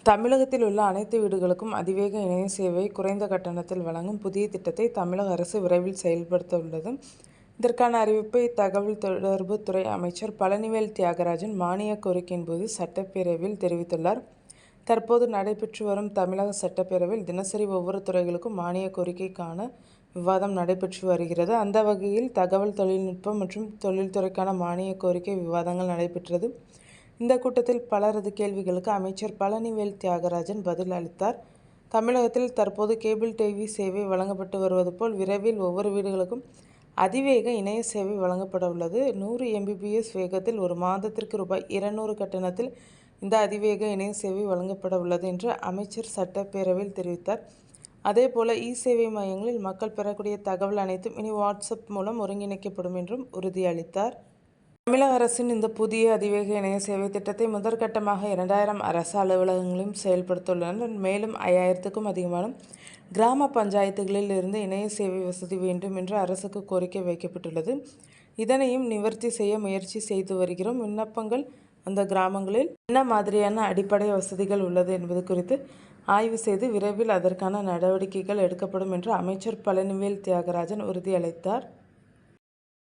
தமிழகத்தில் உள்ள அனைத்து வீடுகளுக்கும் அதிவேக இணைய சேவை குறைந்த கட்டணத்தில் வழங்கும் புதிய திட்டத்தை தமிழக அரசு விரைவில் செயல்படுத்த உள்ளது. இதற்கான அறிவிப்பை தகவல் தொடர்புத்துறை அமைச்சர் பழனிவேல் தியாகராஜன் மானிய கோரிக்கையின் போது சட்டப்பேரவையில் தெரிவித்துள்ளார். தற்போது நடைபெற்று வரும் தமிழக சட்டப்பேரவையில் தினசரி ஒவ்வொரு துறைகளுக்கும் மானிய கோரிக்கைக்கான விவாதம் நடைபெற்று வருகிறது. அந்த வகையில் தகவல் தொழில்நுட்பம் மற்றும் தொழில்துறைக்கான மானிய கோரிக்கை விவாதங்கள் நடைபெற்றது. இந்த கூட்டத்தில் பலரது கேள்விகளுக்கு அமைச்சர் பழனிவேல் தியாகராஜன் பதில் அளித்தார். தமிழகத்தில் தற்போது கேபிள் டிவி சேவை வழங்கப்பட்டு வருவது போல் விரைவில் ஒவ்வொரு வீடுகளுக்கும் அதிவேக இணைய சேவை வழங்கப்பட உள்ளது. 100 Mbps வேகத்தில் ஒரு மாதத்திற்கு ரூபாய் 200 கட்டணத்தில் இந்த அதிவேக இணைய சேவை வழங்கப்பட உள்ளது என்று அமைச்சர் சட்டப்பேரவையில் தெரிவித்தார். அதேபோல சேவை மையங்களில் மக்கள் பெறக்கூடிய தகவல் அனைத்தும் இனி வாட்ஸ்அப் மூலம் ஒருங்கிணைக்கப்படும் என்றும் உறுதியளித்தார். தமிழக அரசின் இந்த புதிய அதிவேக இணைய சேவை திட்டத்தை முதற்கட்டமாக 2000 அரசு அலுவலகங்களிலும் செயல்படுத்தியுள்ளனர். மேலும் 5000க்கும் அதிகமான கிராம பஞ்சாயத்துகளில் இருந்து இணைய சேவை வசதி வேண்டும் என்று அரசுக்கு கோரிக்கை வைக்கப்பட்டுள்ளது. இதனையும் நிவர்த்தி செய்ய முயற்சி செய்து வருகிறோம். விண்ணப்பங்கள் அந்த கிராமங்களில் என்ன மாதிரியான அடிப்படை வசதிகள் உள்ளது என்பது குறித்து ஆய்வு செய்து விரைவில் அதற்கான நடவடிக்கைகள் எடுக்கப்படும் என்று அமைச்சர் பழனிவேல் தியாகராஜன் உறுதியளித்தார்.